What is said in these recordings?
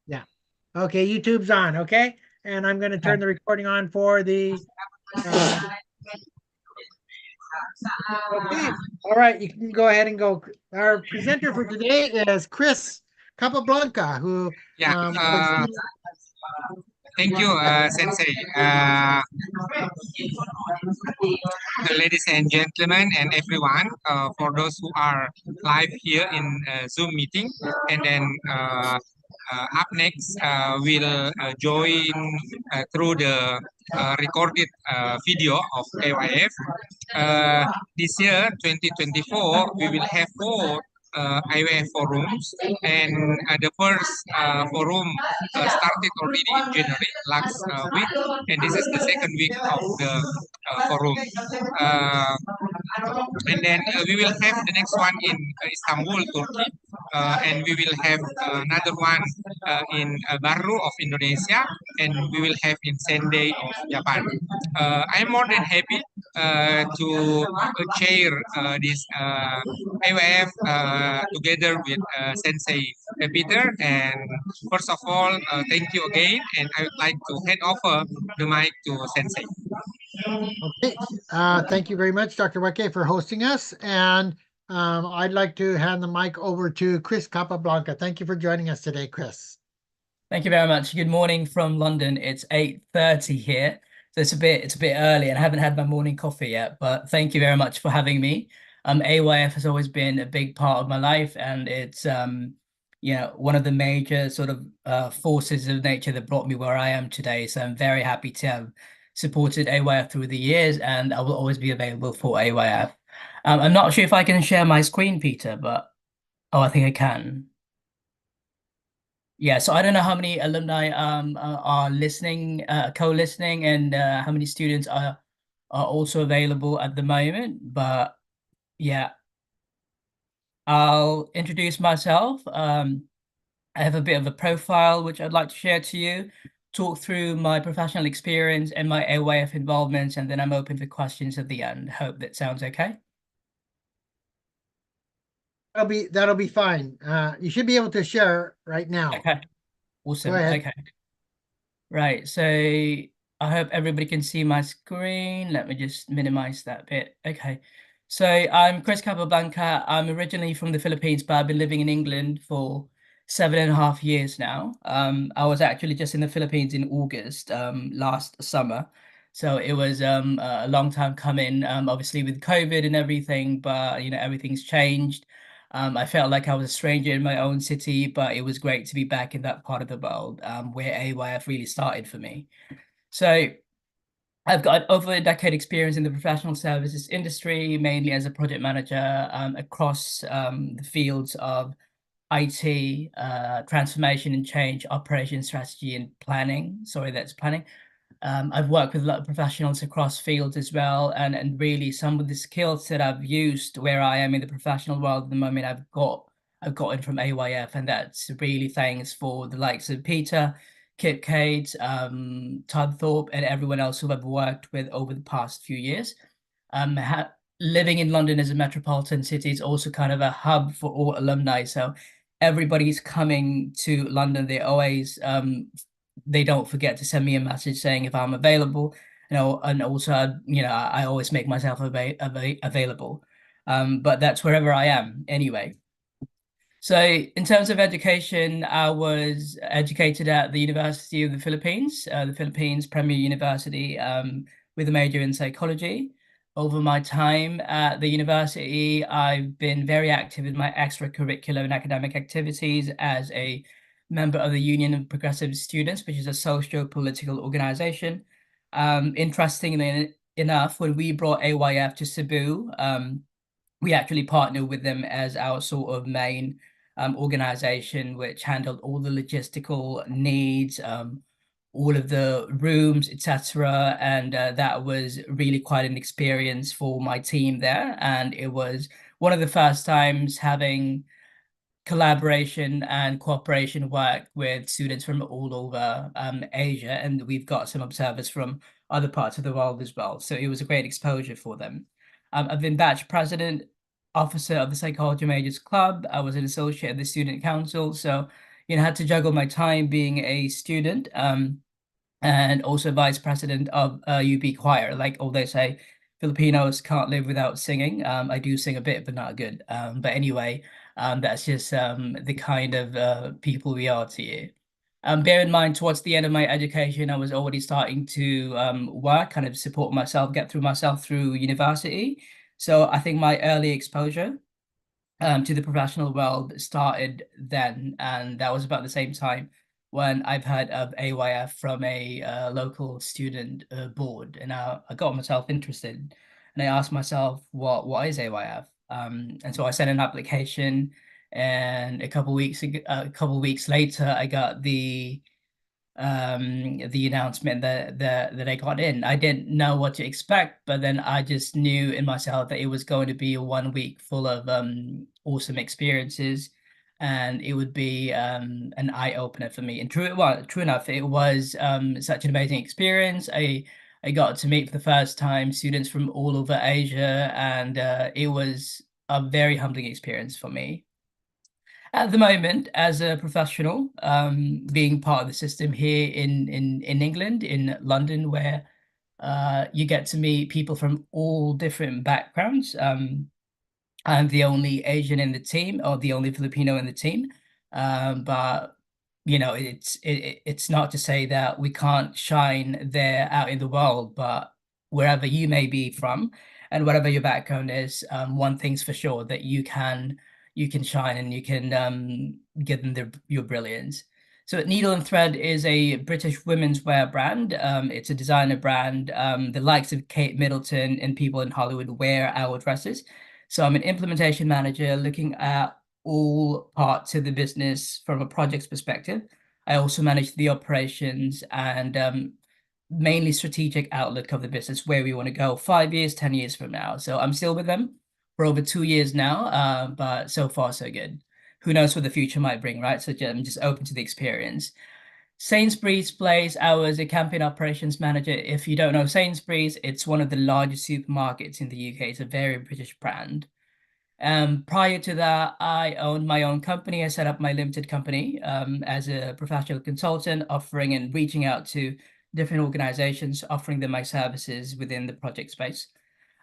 Yeah. Okay, YouTube's on, okay? And I'm going to turn Okay. the recording on for the okay. All right, you can go ahead and go. Our presenter for today is Chris Capablanca, who Yeah, was thank you, Sensei. Ladies and gentlemen, and everyone, for those who are live here in Zoom meeting, and then up next, we'll join through the recorded video of AYF. This year, 2024, we will have four AYF forums, and the first forum started already in January last week, and this is the second week of the forum. Uh, and then we will have the next one in Istanbul, Turkey, and we will have another one in Baru of Indonesia, and we will have in Sendai of Japan. I'm more than happy to chair this AYF together with Sensei Peter. And first of all, thank you again, and I would like to hand over the mic to Sensei. okay. Thank you very much, Dr. Weke, for hosting us. And I'd like to hand the mic over to Chris Capablanca. Thank you for joining us today, Chris. Thank you very much. Good morning from London. It's 8:30 here. So it's a bit early and I haven't had my morning coffee yet, but thank you very much for having me. AYF has always been a big part of my life, and it's one of the major sort of forces of nature that brought me where I am today. So I'm very happy to have supported AYF through the years, and I will always be available for AYF. I'm not sure if I can share my screen, Peter, but oh, I think I can. Yeah, so I don't know how many alumni are listening, co-listening, and how many students are also available at the moment. But yeah, I'll introduce myself. I have a bit of a profile which I'd like to share to you, talk through my professional experience and my AYF involvements, and then I'm open for questions at the end. Hope that sounds okay. That'll be fine. You should be able to share right now. Okay, Go awesome. ahead. Okay, right. So I hope everybody can see my screen. Let me just minimize that bit. Okay. So I'm Chris Capablanca. I'm originally from the Philippines, but I've been living in England for 7.5 years now. I was actually just in the Philippines in August last summer. So it was a long time coming, obviously with COVID and everything, but everything's changed. I felt like I was a stranger in my own city, but it was great to be back in that part of the world where AYF really started for me. So I've got over a decade experience in the professional services industry, mainly as a project manager across the fields of IT, transformation and change, operation strategy and planning. Sorry, that's planning. I've worked with a lot of professionals across fields as well, and really some of the skills that I've used where I am in the professional world at the moment, I've gotten from AYF, and that's really thanks for the likes of Peter, Kip Kate, Todd Thorpe, and everyone else who I've worked with over the past few years. Living in London as a metropolitan city is also kind of a hub for all alumni. So everybody's coming to London. They don't forget to send me a message saying if I'm available, and also, I always make myself available. But that's wherever I am anyway. So in terms of education, I was educated at the University of the Philippines, the Philippines Premier University, with a major in psychology. Over my time at the university, I've been very active in my extracurricular and academic activities as a member of the Union of Progressive Students, which is a socio-political organization. Interestingly enough, when we brought AYF to Cebu, we actually partnered with them as our sort of main organization, which handled all the logistical needs, all of the rooms, etc. And that was really quite an experience for my team there. And it was one of the first times having collaboration and cooperation work with students from all over Asia. And we've got some observers from other parts of the world as well. So it was a great exposure for them. I've been batch president, officer of the Psychology Majors Club. I was an associate of the Student Council. So, had to juggle my time being a student, and also vice president of UB Choir. Like all they say, Filipinos can't live without singing. I do sing a bit, but not good. But anyway, that's just the kind of people we are to you. Bear in mind, towards the end of my education, I was already starting to work, kind of support myself, get through myself through university. So I think my early exposure to the professional world started then, and that was about the same time when I've heard of AYF from a local student board, and I got myself interested, and I asked myself, what is AYF? And so I sent an application, and a couple weeks later, I got the announcement that I got in. I didn't know what to expect, but then I just knew in myself that it was going to be a 1 week full of awesome experiences, and it would be an eye opener for me. And true enough, it was such an amazing experience. I got to meet for the first time students from all over Asia, and it was a very humbling experience for me. At the moment, as a professional, being part of the system here in England, in London, where you get to meet people from all different backgrounds. I'm the only Asian in the team, or the only Filipino in the team. But it's not to say that we can't shine there out in the world, but wherever you may be from and whatever your background is, one thing's for sure, that you can shine, and you can give them your brilliance. So Needle and Thread is a British women's wear brand. It's a designer brand. The likes of Kate Middleton and people in Hollywood wear our dresses. So I'm an implementation manager looking at all parts of the business from a projects perspective. I also manage the operations and mainly strategic outlook of the business, where we want to go 5 years, 10 years from now. So I'm still with them for over 2 years now, but so far so good. Who knows what the future might bring, right? So I'm just open to the experience. Sainsbury's Place, I was a campaign operations manager. If you don't know Sainsbury's, it's one of the largest supermarkets in the UK. It's a very British brand. Prior to that, I owned my own company. I set up my limited company as a professional consultant, offering and reaching out to different organizations, offering them my services within the project space.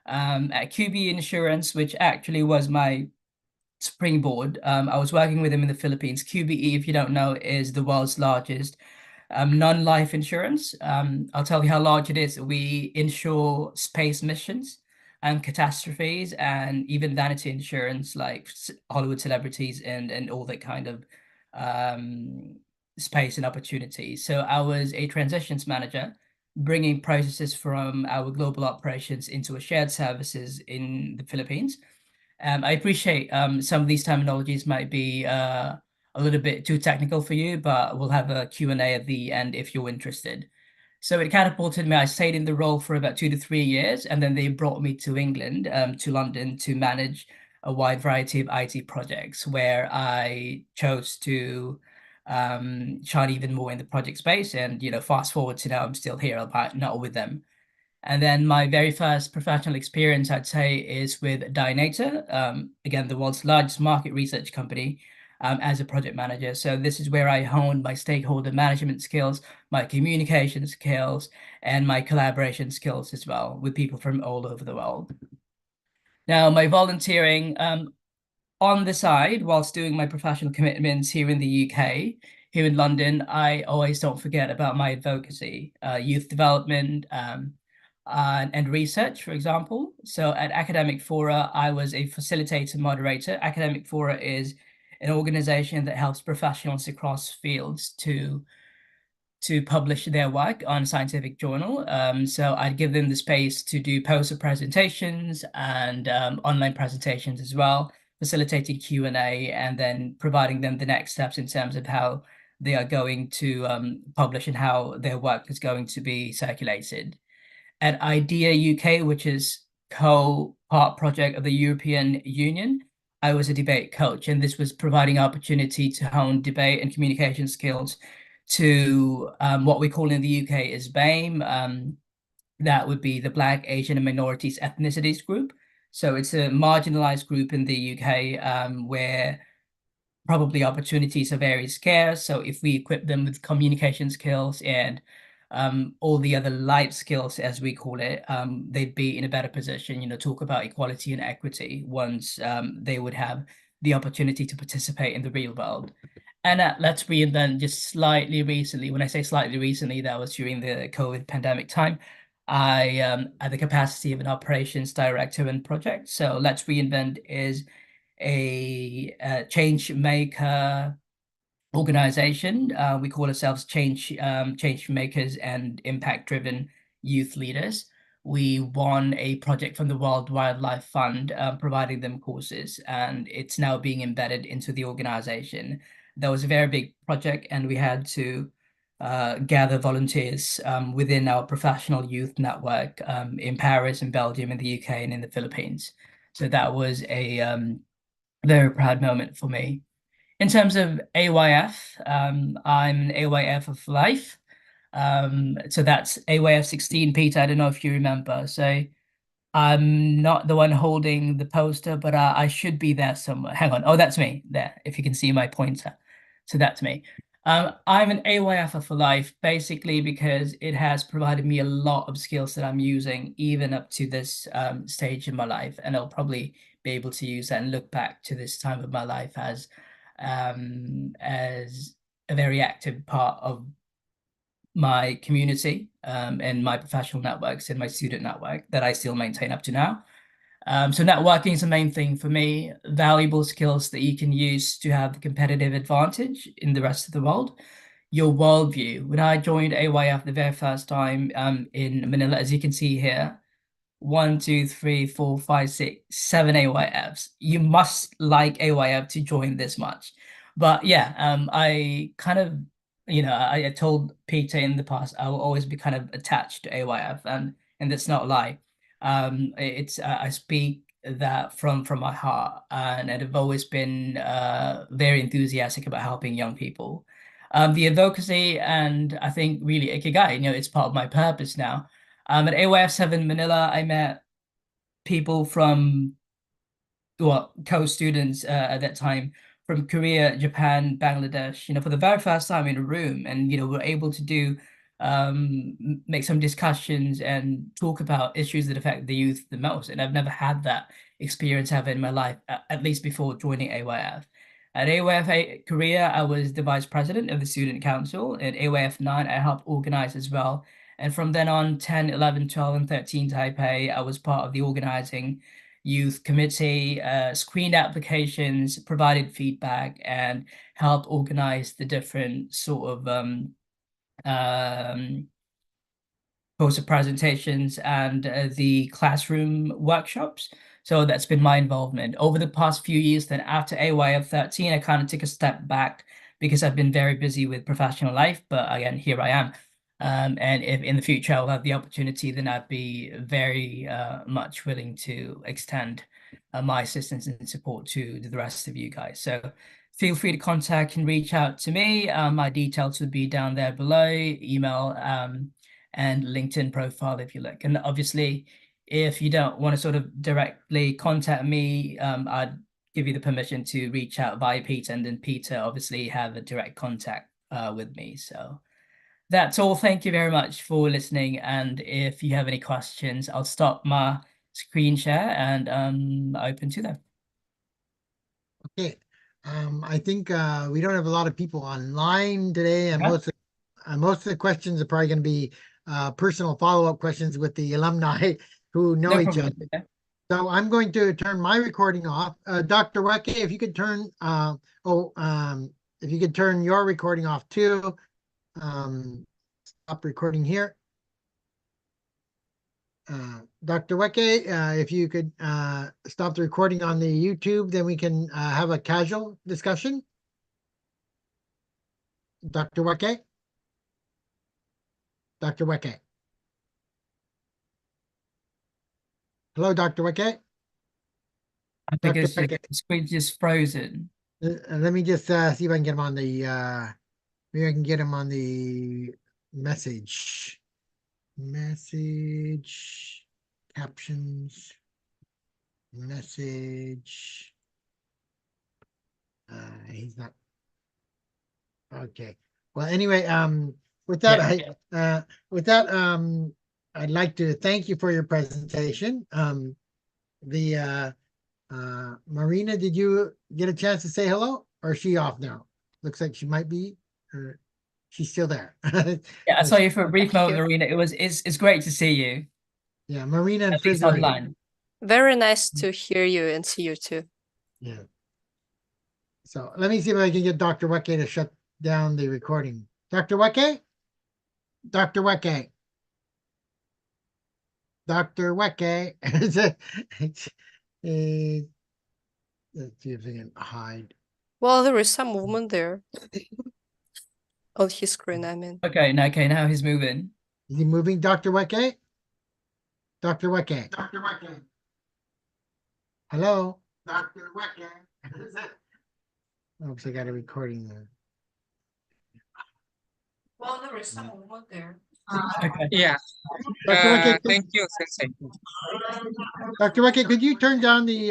At QBE Insurance, which actually was my springboard. I was working with them in the Philippines. QBE, if you don't know, is the world's largest non-life insurance. I'll tell you how large it is. We insure space missions and catastrophes, and even vanity insurance, like Hollywood celebrities and all that kind of space and opportunities. So I was a transitions manager, bringing processes from our global operations into a shared services in the Philippines. I appreciate some of these terminologies might be a little bit too technical for you, but we'll have a Q&A at the end if you're interested. So it catapulted me. I stayed in the role for about 2 to 3 years, and then they brought me to England, to London, to manage a wide variety of IT projects, where I chose to shine even more in the project space. And fast forward to now, I'm still here, but not with them. And then my very first professional experience, I'd say, is with Dynata, again, the world's largest market research company, as a project manager. So this is where I honed my stakeholder management skills, my communication skills, and my collaboration skills as well, with people from all over the world. Now, my volunteering on the side, whilst doing my professional commitments here in the UK, here in London, I always don't forget about my advocacy, youth development, and research, for example. So at Academic Fora, I was a facilitator moderator. Academic Fora is an organization that helps professionals across fields to publish their work on scientific journal. So I'd give them the space to do poster presentations and online presentations as well, facilitating Q&A, and then providing them the next steps in terms of how they are going to publish and how their work is going to be circulated. At IDEA UK, which is co-part project of the European Union, I was a debate coach, and this was providing opportunity to hone debate and communication skills to what we call in the UK is BAME. That would be the Black, Asian, and Minorities Ethnicities group. So it's a marginalized group in the UK, where probably opportunities are very scarce. So if we equip them with communication skills and all the other life skills, as we call it, they'd be in a better position, you know, talk about equality and equity once they would have the opportunity to participate in the real world. And let's reinvent just slightly recently. When I say slightly recently, that was during the COVID pandemic time. I had the capacity of an operations director and project. So Let's Reinvent is a change maker organization. We call ourselves change makers and impact driven youth leaders. We won a project from the World Wildlife Fund, providing them courses, and it's now being embedded into the organization. That was a very big project, and we had to gather volunteers within our professional youth network in Paris, in Belgium, in the UK, and in the Philippines. So that was a very proud moment for me. In terms of AYF, I'm an AYF of life. So that's AYF 16, Peter. I don't know if you remember. So I'm not the one holding the poster, but I should be there somewhere. Hang on. Oh, that's me there, if you can see my pointer. So that's me. I'm an AYF for life, basically because it has provided me a lot of skills that I'm using even up to this stage in my life. And I'll probably be able to use that and look back to this time of my life as a very active part of my community and my professional networks and my student network that I still maintain up to now. So networking is the main thing for me, valuable skills that you can use to have the competitive advantage in the rest of the world. Your worldview. When I joined AYF the very first time in Manila, as you can see here, 1, 2, 3, 4, 5, 6, 7 AYFs. You must like AYF to join this much. But yeah, I kind of, you know, I told Peter in the past I will always be kind of attached to AYF, and that's not a lie. It's I speak that from my heart, and I've always been very enthusiastic about helping young people. The advocacy and I think really Ikigai, you know, it's part of my purpose now. At AYF 7 Manila, I met people from, well, co-students at that time from Korea, Japan, Bangladesh, you know, for the very first time in a room. And, you know, we're able to do, make some discussions and talk about issues that affect the youth the most. And I've never had that experience ever in my life, at least before joining AYF. At AYF Korea, I was the vice president of the student council. At AYF 9, I helped organize as well. And from then on, 10, 11, 12, and 13 Taipei, I was part of the organizing youth committee, screened applications, provided feedback, and helped organize the different sort of poster presentations and the classroom workshops. So that's been my involvement over the past few years. Then after AYF 13, I kind of took a step back because I've been very busy with professional life. But again, here I am. And if in the future I'll have the opportunity, then I'd be very much willing to extend my assistance and support to the rest of you guys. So feel free to contact and reach out to me. My details would be down there below, email and LinkedIn profile if you like. And obviously, if you don't want to sort of directly contact me, I'd give you the permission to reach out via Peter, and then Peter obviously have a direct contact with me. So that's all. Thank you very much for listening. And if you have any questions, I'll stop my screen share and open to them. Okay. I think we don't have a lot of people online today, and Yeah. most of the questions are probably going to be personal follow-up questions with the alumni who know No each problem. other. Okay. So I'm going to turn my recording off. Dr. Weke, if you could turn if you could turn your recording off too. Stop recording here. Dr. Weke, if you could stop the recording on the YouTube, then we can have a casual discussion. Dr. Weke? Dr. Weke? Hello, Dr. Weke? I think Dr. it's just, Weke. the screen's just frozen. Let me just see if I can get him on the maybe I can get him on the message captions message. He's not. Okay. Well, anyway, with that, I'd like to thank you for your presentation. Marina, did you get a chance to say hello, or is she off now? Looks like she might be, or she's still there. Yeah, I saw you for a brief Thank moment, you. Marina. It's great to see you, Yeah, Marina and at least Frizz are here. online. Very nice to hear you and see you too. Yeah. So let me see if I can get Dr. Weke to shut down the recording. Dr. Weke? Dr. Weke? Dr. Weke? Let's see if I can hide. Well, there is some movement there on his screen, I mean. Okay, now he's moving. Is he moving, Dr. Weke? Dr. Weke? Dr. Weke? Hello? Dr. Weke? Oops, I got a recording there. Well, there is some movement there. Okay. Yeah. Dr. Weke, Thank you, Sensei. Dr. Weke, could you turn down the